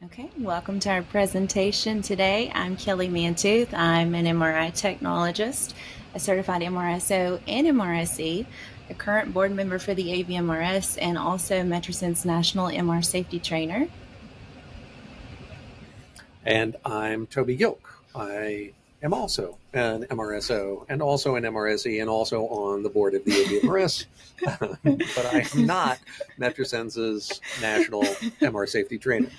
Okay, welcome to our presentation today. I'm Kellye Mantooth. I'm an MRI technologist, a certified MRSO and MRSE, a current board member for the AVMRS, and also Metrasens National MR Safety Trainer. And I'm Toby Gilk. I am also an MRSO and also an MRSE and also on the board of the AVMRS. But I am not Metrasens' National MR Safety Trainer.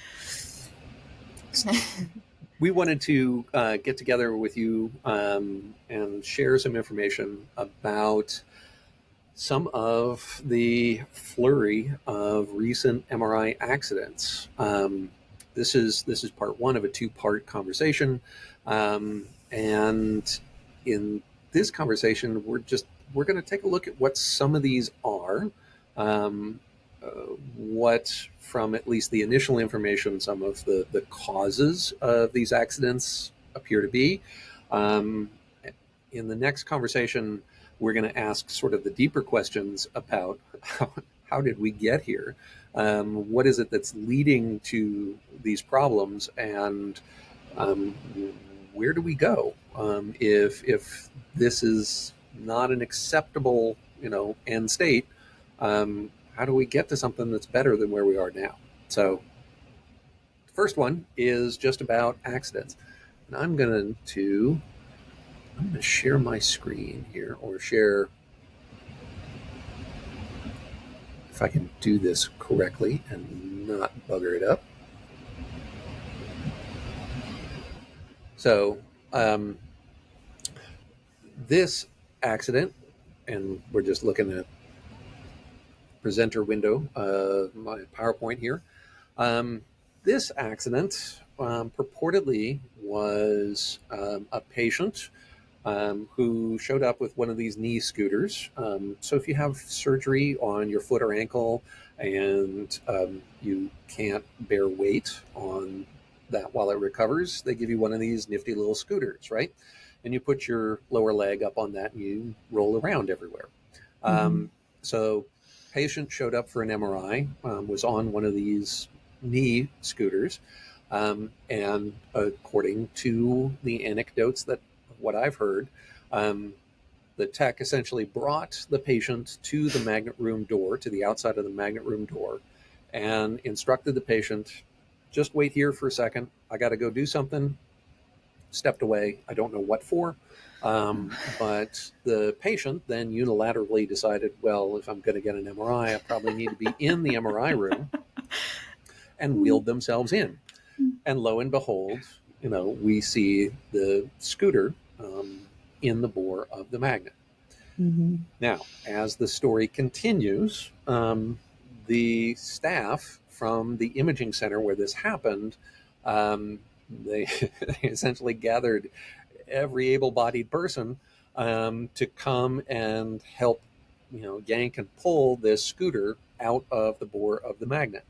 We wanted to get together with you and share some information about some of the flurry of recent MRI accidents. This is part one of a two-part conversation, and in this conversation, we're going to take a look at what some of these are, what from at least the initial information, some of the causes of these accidents appear to be. In the next conversation, we're going to ask sort of the deeper questions about how did we get here? What is it that's leading to these problems? And where do we go if this is not an acceptable, end state? How do we get to something that's better than where we are now? So the first one is just about accidents. And I'm going to share my screen here, or share, if I can do this correctly and not bugger it up. So this accident, and we're just looking at presenter window of my PowerPoint here. This accident purportedly was a patient who showed up with one of these knee scooters. So if you have surgery on your foot or ankle and you can't bear weight on that while it recovers, they give you one of these nifty little scooters, right? And you put your lower leg up on that and you roll around everywhere. So patient showed up for an MRI, was on one of these knee scooters. And according to the anecdotes that what I've heard, the tech essentially brought the patient to the magnet room door, to the outside of the magnet room door, and instructed the patient, just wait here for a second. I got to go do something. Stepped away. I don't know what for. But the patient then unilaterally decided, well, if I'm going to get an MRI, I probably need to be in the MRI room, and wheeled themselves in. And lo and behold, we see the scooter in the bore of the magnet. Now, as the story continues, the staff from the imaging center where this happened, they essentially gathered every able-bodied person to come and help, yank and pull this scooter out of the bore of the magnet.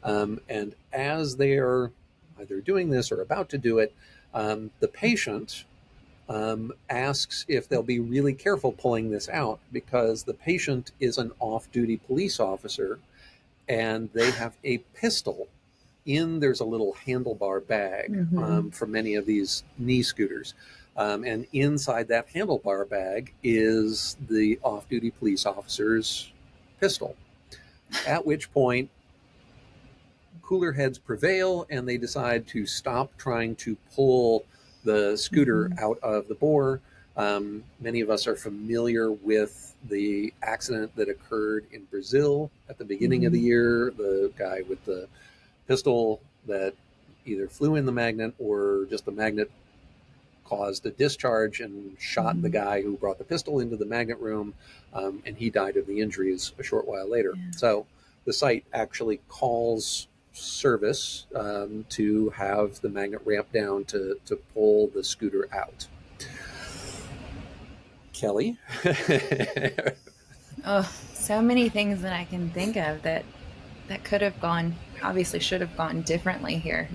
And as they are either doing this or about to do it, the patient asks if they'll be really careful pulling this out, because the patient is an off-duty police officer and they have a pistol there's a little handlebar bag for many of these knee scooters. And inside that handlebar bag is the off-duty police officer's pistol. At which point, cooler heads prevail and they decide to stop trying to pull the scooter out of the bore. Many of us are familiar with the accident that occurred in Brazil at the beginning of the year. The guy with the pistol that either flew in the magnet or just the magnet caused a discharge and shot the guy who brought the pistol into the magnet room, and he died of the injuries a short while later. So the site actually calls service to have the magnet ramp down to pull the scooter out. Kellye? Oh, so many things that I can think of that could have gone, obviously should have gone differently here,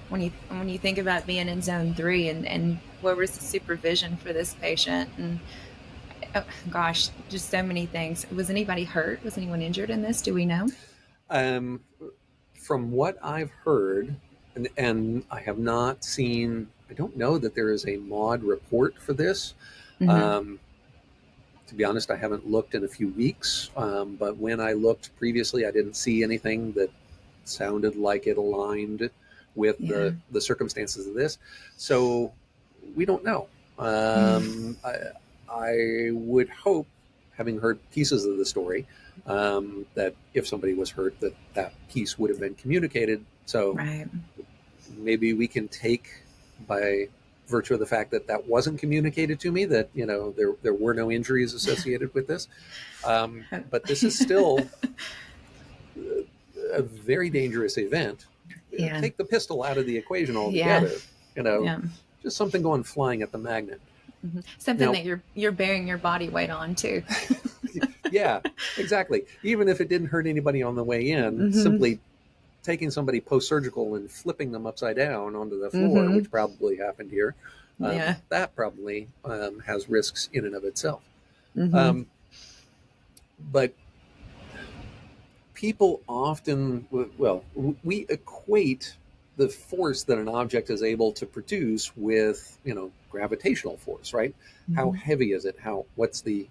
when you think about being in zone 3 and where was the supervision for this patient, and oh, gosh, just so many things. Was anybody hurt? Was anyone injured in this? Do we know? from what I've heard, and I have not seen, I don't know that there is a MAUD report for this. Hmm. Um, to be honest, I haven't looked in a few weeks, but when I looked previously, I didn't see anything that sounded like it aligned with Yeah. the circumstances of this. So we don't know. I would hope, having heard pieces of the story, that if somebody was hurt, that that piece would have been communicated. So Right. maybe we can take, by virtue of the fact that that wasn't communicated to me, that there were no injuries associated with this. But this is still a very dangerous event. Yeah. Take the pistol out of the equation Yeah. altogether. You know, Yeah. just something going flying at the magnet. Something Now, that you're bearing your body weight on too. yeah, exactly. Even if it didn't hurt anybody on the way in, Hmm. simply taking somebody post-surgical and flipping them upside down onto the floor, Hmm. which probably happened here, Yeah. that probably has risks in and of itself. Hmm. Um, but people often, well, we equate the force that an object is able to produce with, gravitational force, right? How Hmm. heavy is it? What's the,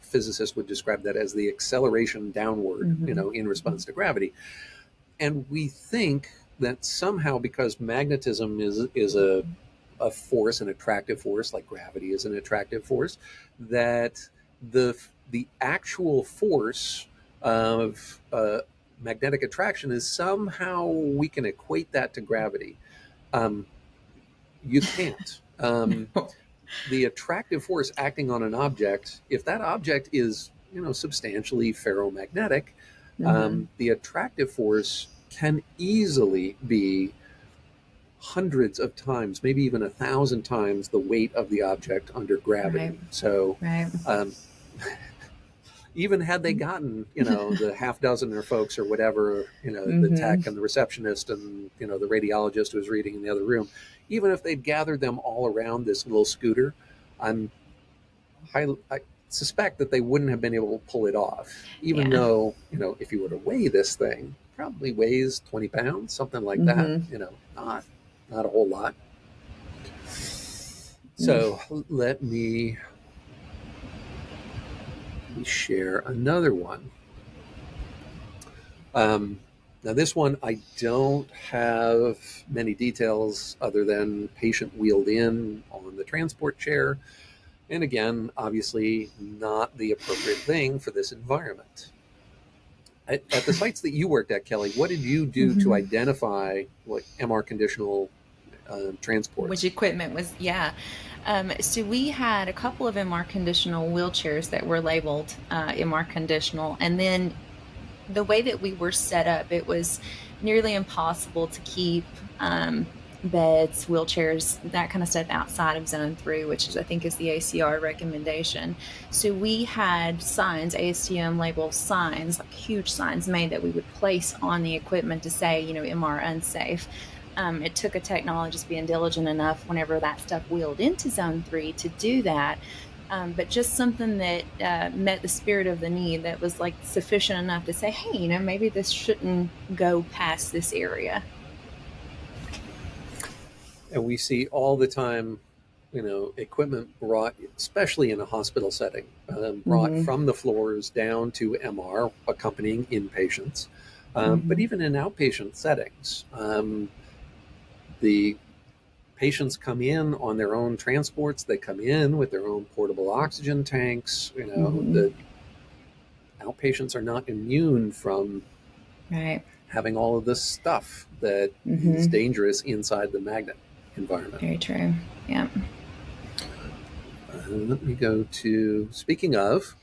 physicists would describe that as the acceleration downward, Hmm. in response to gravity. And we think that somehow, because magnetism is a force, an attractive force, like gravity is an attractive force, that the actual force of magnetic attraction is somehow, we can equate that to gravity. Um, you can't. The attractive force acting on an object, if that object is, substantially ferromagnetic, Hmm. the attractive force can easily be hundreds of times, maybe even 1,000 times the weight of the object under Right. gravity. So, Right. um, even had they gotten, the half dozen or folks or whatever, the Hmm. tech and the receptionist and, the radiologist who was reading in the other room, even if they'd gathered them all around this little scooter, I'm I suspect that they wouldn't have been able to pull it off, even Yeah. though, if you were to weigh this thing, probably weighs 20 pounds, something like that, Hmm. not a whole lot. So let me share another one. Um, Now, this one, I don't have many details other than patient wheeled in on the transport chair. And again, obviously, not the appropriate thing for this environment. At the sites that you worked at, Kellye, what did you do to Hmm. identify like MR conditional Which transports? equipment was, yeah. So we had a couple of MR conditional wheelchairs that were labeled MR conditional. And then the way that we were set up, it was nearly impossible to keep beds, wheelchairs, that kind of stuff outside of zone 3, which is, I think, is the ACR recommendation. So we had signs, ASTM label signs, like huge signs made that we would place on the equipment to say, MR unsafe. It took a technologist being diligent enough whenever that stuff wheeled into zone 3 to do that. But just something that met the spirit of the need, that was like sufficient enough to say, hey, maybe this shouldn't go past this area. And we see all the time, equipment brought, especially in a hospital setting, brought Mm-hmm. from the floors down to MR, accompanying inpatients. But Mm-hmm. even in outpatient settings, the patients come in on their own transports. They come in with their own portable oxygen tanks. Mm-hmm. The outpatients are not immune from Right. having all of this stuff that is Mm-hmm. dangerous inside the magnet environment. Very true. Yeah. Let me go to, speaking of,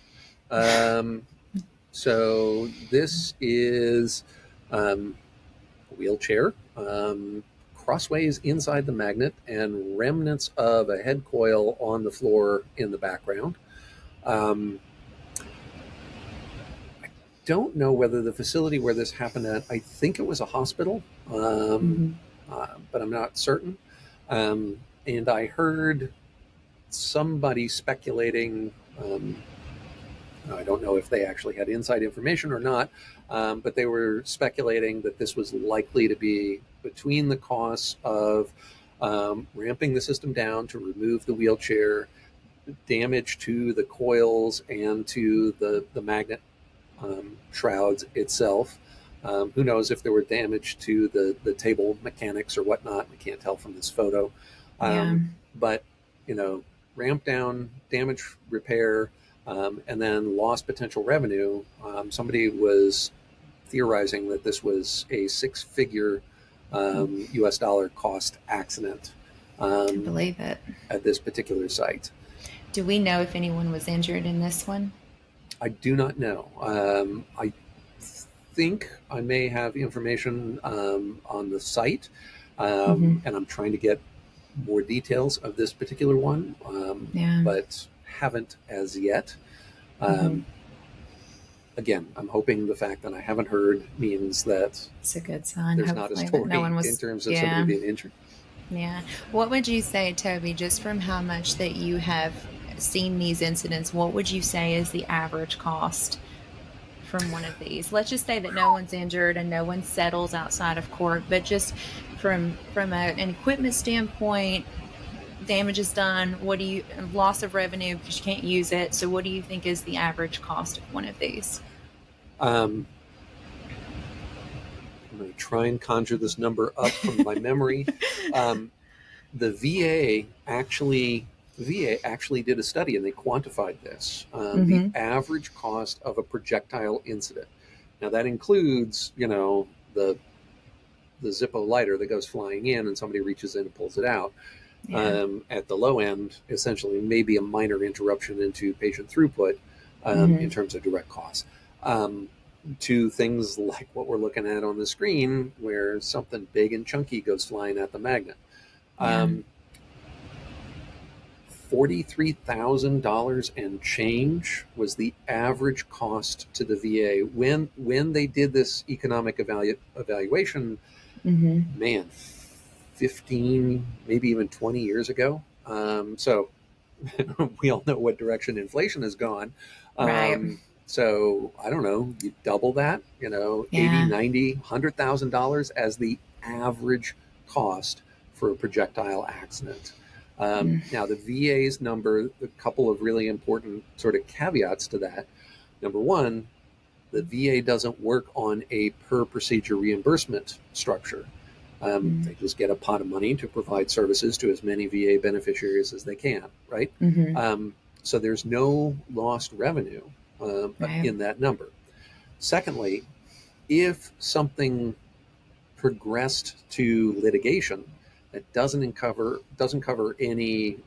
um, so this is a wheelchair, crossways inside the magnet, and remnants of a head coil on the floor in the background. Um, don't know whether the facility where this happened at, I think it was a hospital, Mm-hmm. but I'm not certain. And I heard somebody speculating, I don't know if they actually had inside information or not, but they were speculating that this was likely to be between the costs of ramping the system down to remove the wheelchair, damage to the coils and to the magnet shrouds itself. Who knows if there were damage to the table mechanics or whatnot? We can't tell from this photo. Yeah. But, ramp down, damage, repair, and then lost potential revenue. Somebody was theorizing that this was a six-figure US dollar cost accident I believe it. at this particular site. Do we know if anyone was injured in this one? I do not know. I think I may have information on the site, Mm-hmm. and I'm trying to get more details of this particular one, Yeah. but haven't as yet. Mm-hmm. Again, I'm hoping the fact that I haven't heard means that It's a good sign. there's not a Hopefully that no one story in was. terms of somebody Yeah. being injured. Yeah. What would you say, Toby, just from how much that you have seen these incidents, what would you say is the average cost from one of these? Let's just say that no one's injured and no one settles outside of court, but just from an equipment standpoint, damage is done. What do you loss of revenue because you can't use it? So what do you think is the average cost of one of these? Um, I'm going to try and conjure this number up from my memory. Um, the VA actually did a study and they quantified this. The Mm-hmm. average cost of a projectile incident. Now that includes, the Zippo lighter that goes flying in and somebody reaches in and pulls it out. Yeah. At the low end, essentially, maybe a minor interruption into patient throughput Mm-hmm. in terms of direct costs. To things like what we're looking at on the screen, where something big and chunky goes flying at the magnet. Yeah. $43,000 and change was the average cost to the VA when they did this economic evaluation. Mm-hmm. Man, 15, maybe even 20 years ago. So we all know what direction inflation has gone. Right. So I don't know, you double that, 80, Yeah. 90, $100,000 as the average cost for a projectile accident. Mm. Now, the VA's number, a couple of really important sort of caveats to that. Number one, the VA doesn't work on a per procedure reimbursement structure. They just get a pot of money to provide services to as many VA beneficiaries as they can, right? Mm-hmm. So there's no lost revenue Right. in that number. Secondly, if something progressed to litigation that doesn't cover any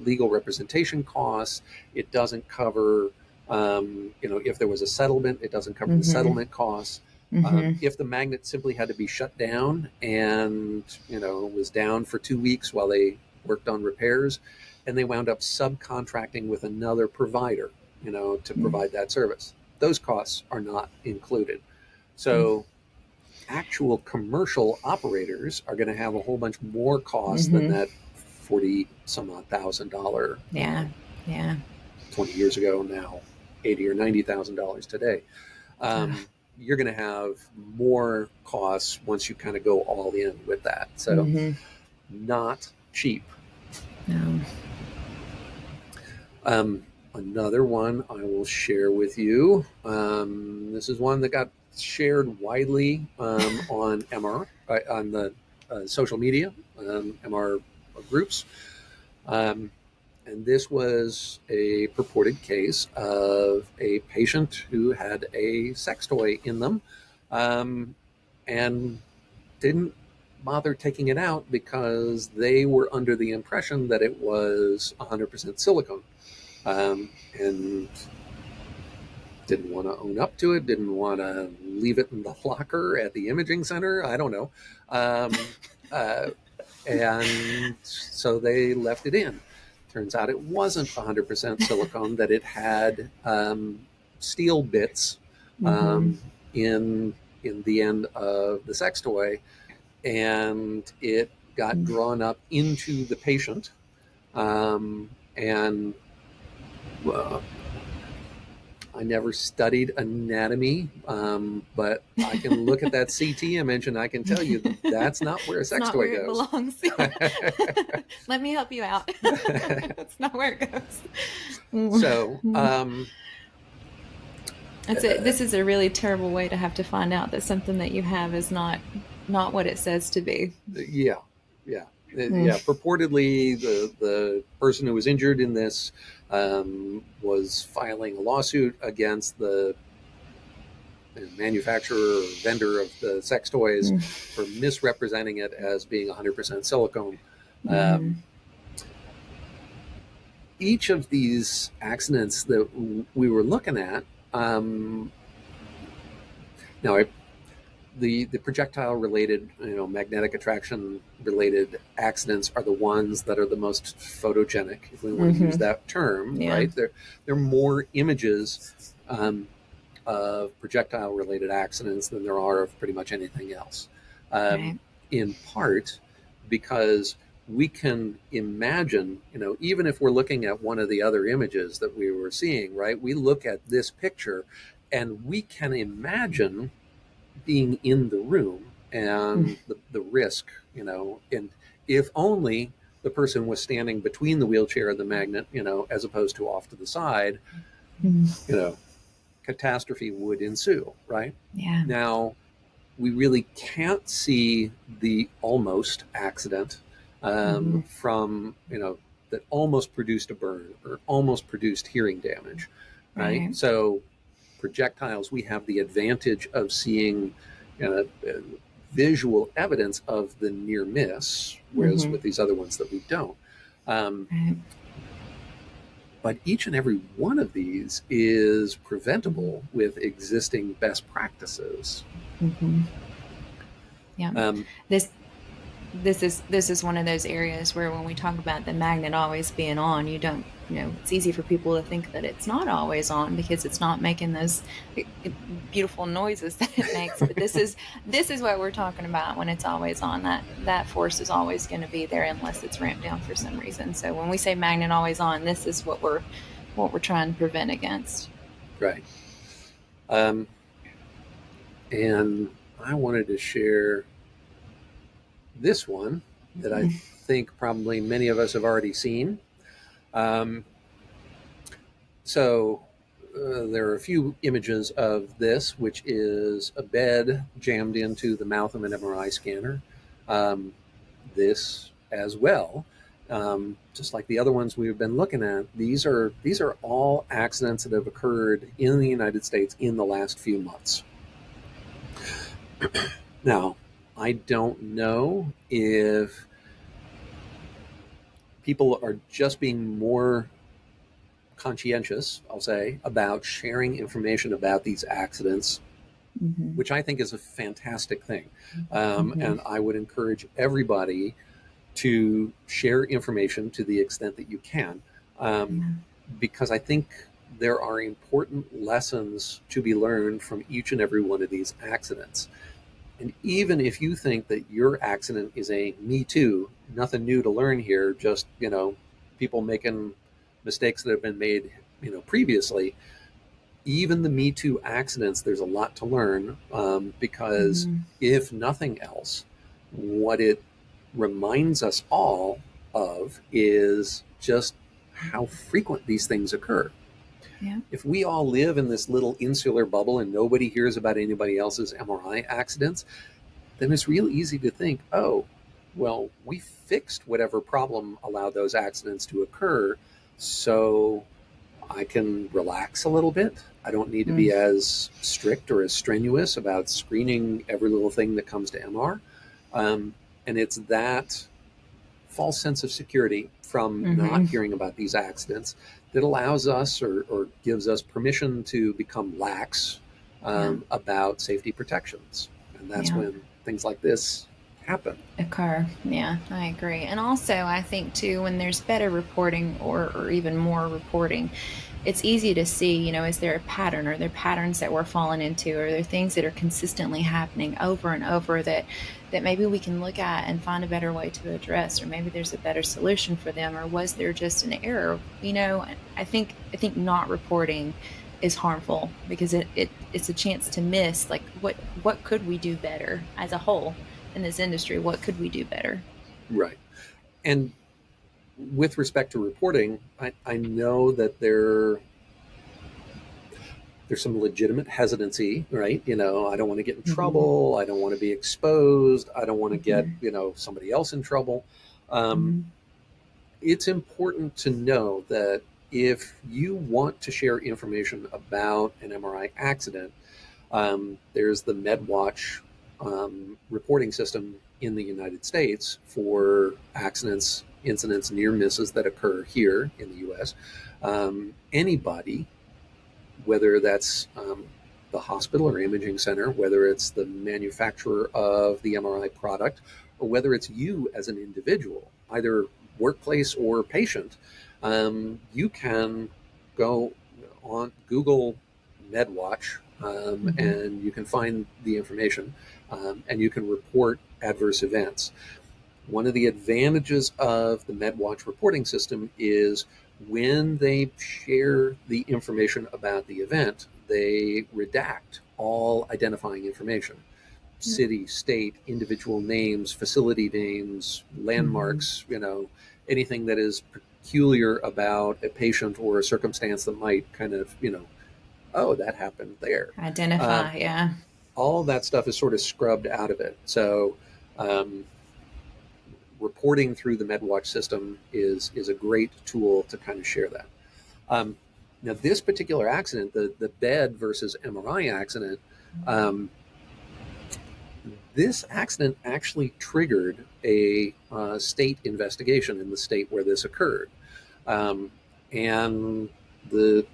legal representation costs, it doesn't cover if there was a settlement, it doesn't cover the Mm-hmm. settlement costs. Mm-hmm. If the magnet simply had to be shut down and was down for 2 weeks while they worked on repairs, and they wound up subcontracting with another provider, to provide that service, those costs are not included. So actual commercial operators are going to have a whole bunch more costs than Mm-hmm. that 40 some odd $1,000, Yeah. Yeah. 20 years ago, now 80 or $90,000 today. Uh, You're going to have more costs once you kind of go all in with that. So mm-hmm. not cheap. No. Another one I will share with you. This is one that got shared widely on MR, on the social media, MR groups. And this was a purported case of a patient who had a sex toy in them and didn't bother taking it out because they were under the impression that it was 100% silicone. And didn't want to own up to it, didn't want to leave it in the locker at the imaging center. I don't know. And so they left it in. Turns out it wasn't 100% silicone, that it had steel bits Mm-hmm. in the end of the sex toy, and it got drawn up into the patient, and I never studied anatomy, but I can look at that CT image and I can tell you that's not where a It's sex not toy where it goes. belongs. Let me help you out. That's not where it goes. So, This is a really terrible way to have to find out that something that you have is not what it says to be. yeah, yeah. Mm. Yeah, purportedly, the person who was injured in this was filing a lawsuit against the manufacturer or vendor of the sex toys Mm. for misrepresenting it as being 100% silicone. Mm-hmm. Um, each of these accidents that we were looking at, now the projectile related, magnetic attraction related accidents are the ones that are the most photogenic, if we want to use Mm-hmm. that term, Yeah. right? There are more images of projectile related accidents than there are of pretty much anything else. Right. In part because we can imagine, even if we're looking at one of the other images that we were seeing, right? We look at this picture and we can imagine being in the room and the risk, and if only the person was standing between the wheelchair and the magnet, as opposed to off to the side, Mm-hmm. you know, catastrophe would ensue, right? Yeah. Now, we really can't see the almost accident Mm-hmm. from, that almost produced a burn or almost produced hearing damage, right? Right. So, projectiles, we have the advantage of seeing uh, visual evidence of the near miss, whereas Mm-hmm. with these other ones that we don't. Um, Right. but each and every one of these is preventable with existing best practices. Mm-hmm. Yeah. Um, This this is one of those areas where when we talk about the magnet always being on, you don't, it's easy for people to think that it's not always on because it's not making those beautiful noises that it makes. But this is what we're talking about when it's always on. That force is always going to be there unless it's ramped down for some reason. So when we say magnet always on, this is what we're trying to prevent against. right. Um, and I wanted to share this one that I think probably many of us have already seen. Um, so there are a few images of this, which is a bed jammed into the mouth of an MRI scanner. This as well, just like the other ones we've been looking at, these are all accidents that have occurred in the United States in the last few months. Now, I don't know if people are just being more conscientious, I'll say, about sharing information about these accidents, Mm-hmm. which I think is a fantastic thing. Mm-hmm. And I would encourage everybody to share information to the extent that you can, Yeah. because I think there are important lessons to be learned from each and every one of these accidents. And even if you think that your accident is a me too, nothing new to learn here, just, people making mistakes that have been made, previously, even the Me Too accidents, there's a lot to learn, because Mm-hmm. if nothing else, what it reminds us all of is just how frequent these things occur. Yeah. If we all live in this little insular bubble and nobody hears about anybody else's MRI accidents, then it's real easy to think, oh, well, we fixed whatever problem allowed those accidents to occur, so I can relax a little bit. I don't need to be Mm. as strict or as strenuous about screening every little thing that comes to MR. And it's that false sense of security from not Mm-hmm. hearing about these accidents that allows us or gives us permission to become lax Yeah. about safety protections. And that's Yeah. when things like this happen. Occur. Yeah, I agree. And also, I think too, when there's better reporting or even more reporting, it's easy to see, is there a pattern? Are there patterns that we're falling into? Are there things that are consistently happening over and over that maybe we can look at and find a better way to address, or maybe there's a better solution for them, or was there just an error? I think not reporting is harmful because it's a chance to miss like what could we do better as a whole in this industry? What could we do better? Right. And with respect to reporting, I know that there's some legitimate hesitancy, right? I don't want to get in Mm-hmm. trouble. I don't want to be exposed. I don't want to get, Mm-hmm. somebody else in trouble. Um, Mm-hmm. it's important to know that if you want to share information about an MRI accident, there's the MedWatch reporting system in the United States for accidents, incidents, near misses that occur here in the US. Anybody, whether that's the hospital or imaging center, whether it's the manufacturer of the MRI product, or whether it's you as an individual, either workplace or patient, you can go on Google MedWatch Mm-hmm. and you can find the information and you can report adverse events. One of the advantages of the MedWatch reporting system is when they share the information about the event, they redact all identifying information: city, state, individual names, facility names, Mm-hmm. landmarks, anything that is peculiar about a patient or a circumstance that might kind of, oh, that happened there. Um, Identify, yeah. all that stuff is sort of scrubbed out of it. So, um, reporting through the MedWatch system is a great tool to kind of share that. Um, Now, this particular accident, the bed versus MRI accident, um, this accident actually triggered a state investigation in the state where this occurred, um, and the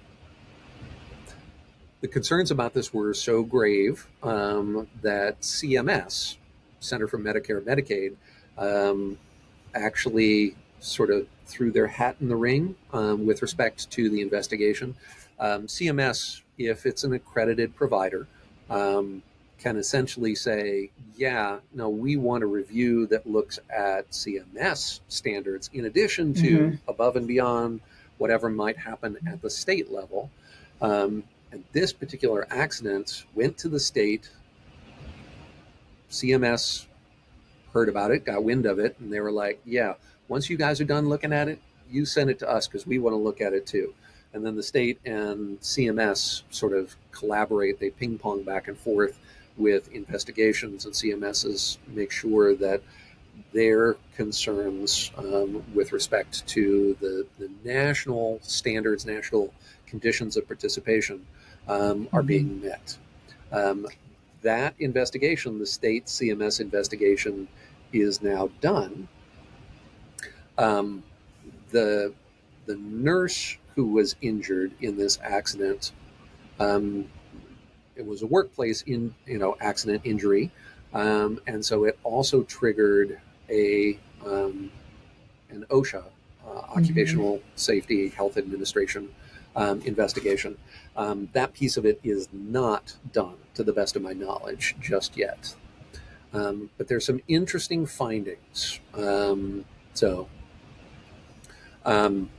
the concerns about this were so grave that CMS, Center for Medicare and Medicaid, um, actually sort of threw their hat in the ring with respect to the investigation. CMS, if it's an accredited provider, um, can essentially say, yeah, no, we want a review that looks at CMS standards in addition Mm-hmm. to above and beyond whatever might happen at the state level. And this particular accident went to the state. CMS heard about it, got wind of it, and they were like, yeah, once you guys are done looking at it, you send it to us because we want to look at it too. And then the state and CMS sort of collaborate, they ping pong back and forth with investigations, and CMS's make sure that their concerns with respect to the national standards, national conditions of participation are Mm-hmm. being met. Um, that investigation, the state CMS investigation, is now done. Um, the the nurse who was injured in this accident, um, it was a workplace accident injury, and so it also triggered a an OSHA, Mm-hmm. Occupational Safety Health Administration investigation. That piece of it is not done, to the best of my knowledge, just yet. But there's some interesting findings. So, um,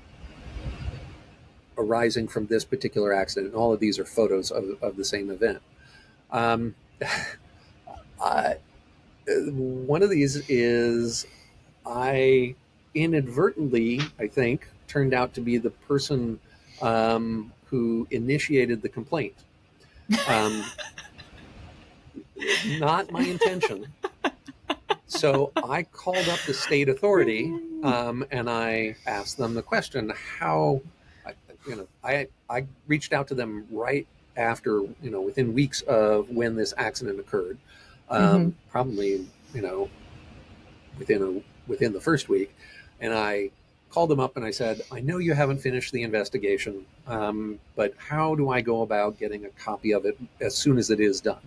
arising from this particular accident, and all of these are photos of the same event. Um, I, one of these is I inadvertently, I think, turned out to be the person who initiated the complaint. Um, not my intention. So I called up the state authority and I asked them the question: how, I reached out to them right after, within weeks of when this accident occurred, Mm-hmm. probably, you know, within the first week, and I called them up and I said, I know you haven't finished the investigation, but how do I go about getting a copy of it as soon as it is done?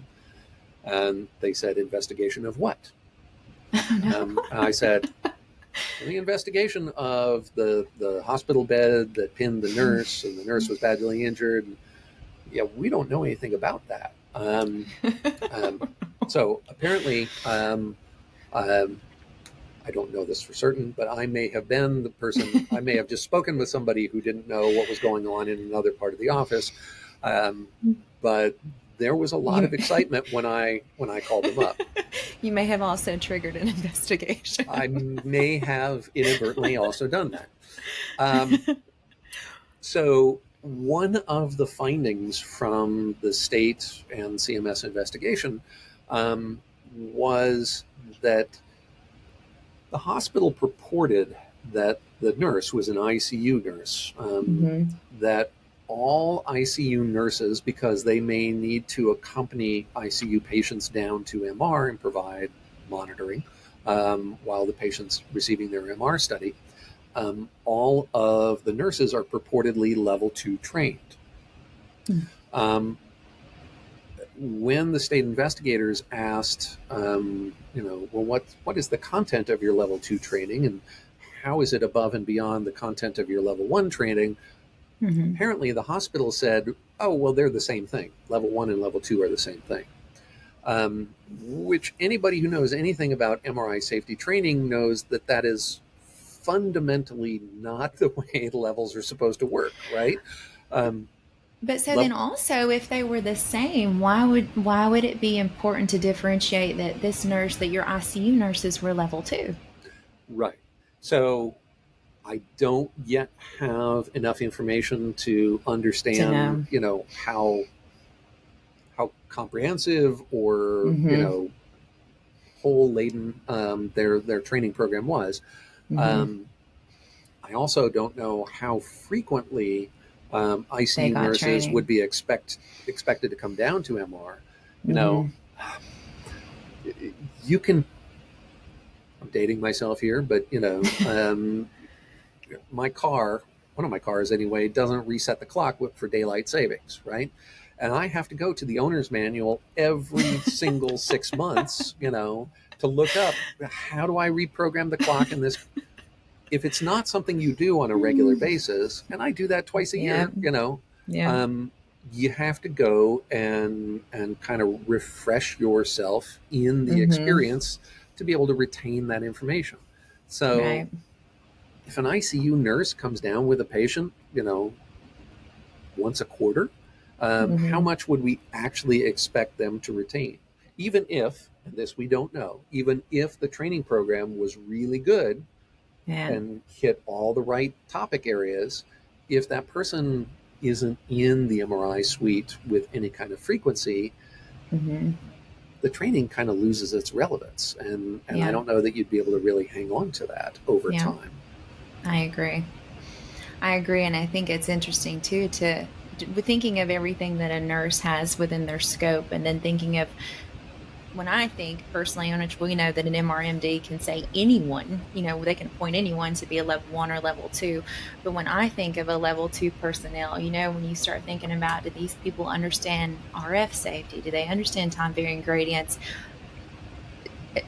And they said, investigation of what? Oh no. I said, the investigation of the hospital bed that pinned the nurse, and the nurse was badly injured. Yeah, we don't know anything about that. Um, so apparently, I don't know this for certain, but I may have been the person, I may have just spoken with somebody who didn't know what was going on in another part of the office. Um, but there was a lot You, of excitement when I called them up. you may have also triggered an investigation. I may have inadvertently also done that. Um, so one of the findings from the state and CMS investigation was that the hospital purported that the nurse was an ICU nurse, Mm-hmm. that all ICU nurses, because they may need to accompany ICU patients down to MR and provide monitoring while the patient's receiving their MR study, all of the nurses are purportedly level 2 trained. Um, when the state investigators asked, well, what is the content of your level 2 training, and how is it above and beyond the content of your level 1 training? Mm-hmm. Apparently, the hospital said, oh, well, they're the same thing. Level 1 and level 2 are the same thing. Which anybody who knows anything about MRI safety training knows that that is fundamentally not the way the levels are supposed to work, right? Um, But so then level, also, if they were the same, why would it be important to differentiate that this nurse, that your ICU nurses were level 2? right. So I don't yet have enough information to To understand, know. how comprehensive or Mm-hmm. whole laden their training program was. Mm-hmm. Um, I also don't know how frequently They ICU got nurses would training. be expected to come down to MR. You know, Mm-hmm. you can. I'm dating myself here, but my car, one of my cars anyway, doesn't reset the clock for daylight savings, right? And I have to go to the owner's manual every single 6 months, to look up how do I reprogram the clock in this. If it's not something you do on a regular basis, and I do that twice a Yeah. year, Yeah. um, you have to go and kind of refresh yourself in the Mm-hmm. experience to be able to retain that information. So Right. if an ICU nurse comes down with a patient, once a quarter, how Mm-hmm. much would we actually expect them to retain? Even if, and this we don't know, even if the training program was really good Yeah. and hit all the right topic areas, if that person isn't in the MRI suite with any kind of frequency, Mm-hmm. the training kind of loses its relevance. And I Yeah. don't know that you'd be able to really hang on to that over Yeah. time. I agree. I agree, and I think it's interesting too to thinking of everything that a nurse has within their scope, and then thinking of when I think personally, on which we know that an MRMD can say anyone, they can appoint anyone to be a level 1 or level 2. But when I think of a level 2 personnel, when you start thinking about, do these people understand RF safety? Do they understand time varying gradients?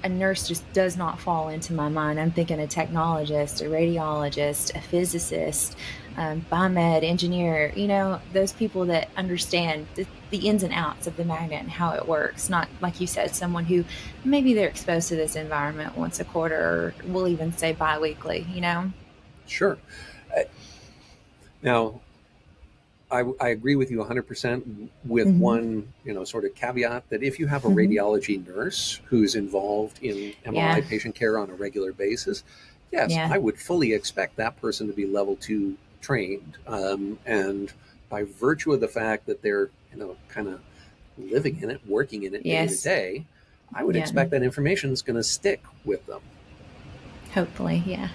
A nurse just does not fall into my mind. I'm thinking a technologist, a radiologist, a physicist, biomed engineer, those people that understand the ins and outs of the magnet and how it works. Not, like you said, someone who maybe they're exposed to this environment once a quarter, or we'll even say biweekly. Sure. Now, I agree with you 100% with Mm-hmm. one, sort of caveat that if you have a Mm-hmm. radiology nurse who's involved in MRI Yeah. patient care on a regular basis, yes, Yeah. I would fully expect that person to be level 2 trained. And by virtue of the fact that they're, kind of living in it, working in it day to Yes. day, I would Yeah. expect that information is going to stick with them. Hopefully. Yeah.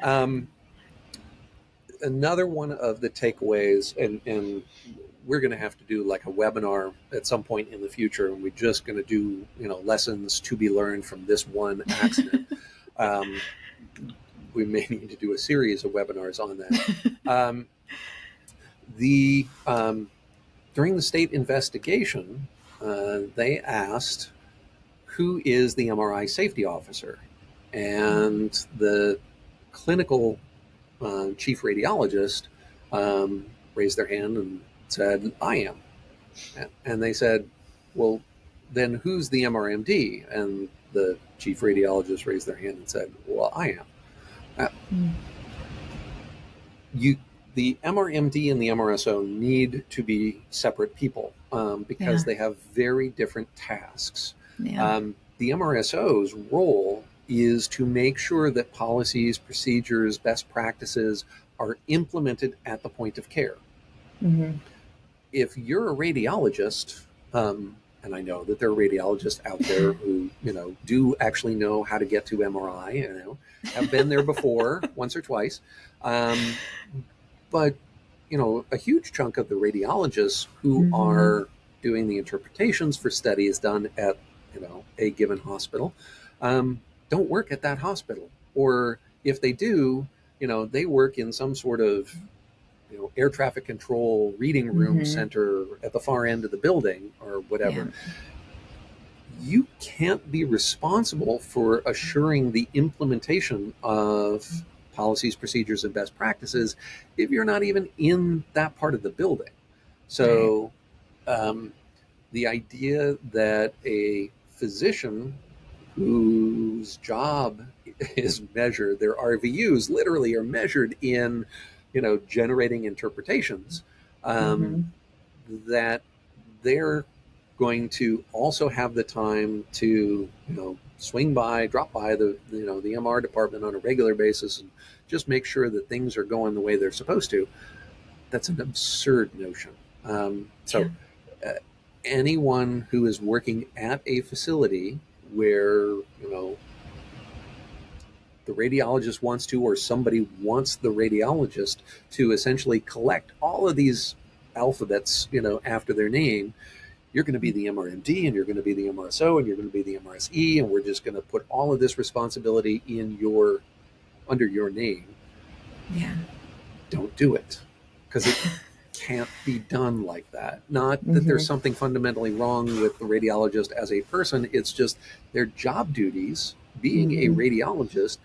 Um, Another one of the takeaways, and we're going to have to do like a webinar at some point in the future, and we're just going to do lessons to be learned from this one accident. um, we may need to do a series of webinars on that. Um, the During the state investigation, they asked who is the MRI safety officer, and the clinical chief radiologist raised their hand and said, I am. And they said, well, then who's the MRMD? And the chief radiologist raised their hand and said, well, I am. Uh, Mm. you the MRMD and the MRSO need to be separate people because Yeah. they have very different tasks. Yeah. The MRSO's role is to make sure that policies, procedures, best practices are implemented at the point of care. Hmm. If you're a radiologist, and I know that there are radiologists out there who, do actually know how to get to MRI, have been there before once or twice. Um, but, a huge chunk of the radiologists who Hmm. are doing the interpretations for studies done at, a given hospital, don't work at that hospital. Or if they do, they work in some sort of air traffic control reading room Hmm. center at the far end of the building or Yeah. whatever. You can't be responsible for assuring the implementation of policies, procedures, and best practices if you're not even in that part of the building. Right. So, um, the idea that a physician whose job is measured, their RVUs literally are measured in, generating interpretations, um, Hmm. that they're going to also have the time to, swing by, drop by the MR department on a regular basis and just make sure that things are going the way they're supposed to. That's an absurd notion. Yeah. So, uh, anyone who is working at a facility where, the radiologist wants to, or somebody wants the radiologist to essentially collect all of these alphabets, after their name, you're going to be the MRMD and you're going to be the MRSO and you're going to be the MRSE, and we're just going to put all of this responsibility under your name. Yeah. Don't do it, because it can't be done like that. Not that there's Hmm. something fundamentally wrong with the radiologist as a person, it's just their job duties, being a Hmm. radiologist,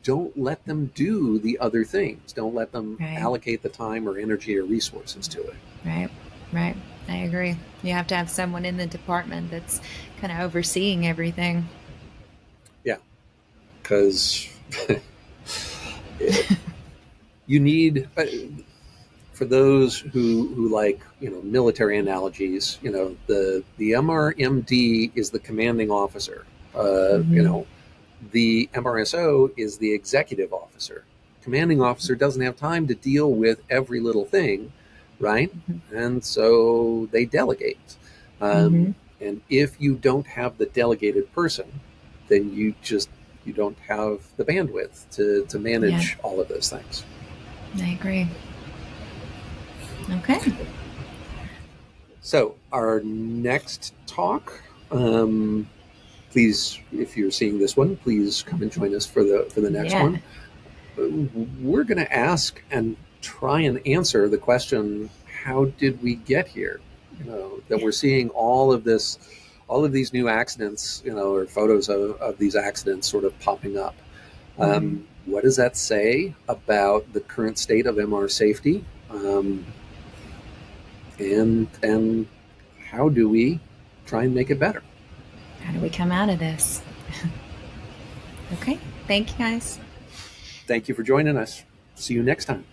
don't let them do the other things. Don't let them Right. allocate the time or energy or resources to it. Right. Right. I agree. You have to have someone in the department that's kind of overseeing everything. Yeah, because you need, for those who like, military analogies, the MRMD is the commanding officer. Hmm. The MRSO is the executive officer. Commanding officer doesn't have time to deal with every little thing, right? And so they delegate. Hmm. And if you don't have the delegated person, then you don't have the bandwidth to Yeah. manage all of those things. I agree. Okay. So our next talk, please, if you're seeing this one, please come and join us for the next Yeah. one. We're going to ask and try and answer the question: how did we get here? That we're seeing all of these new accidents, or photos of these accidents sort of popping up. Hmm. What does that say about the current state of MR safety? And how do we try and make it better? How do we come out of this? Okay. Thank you, guys. Thank you for joining us. See you next time.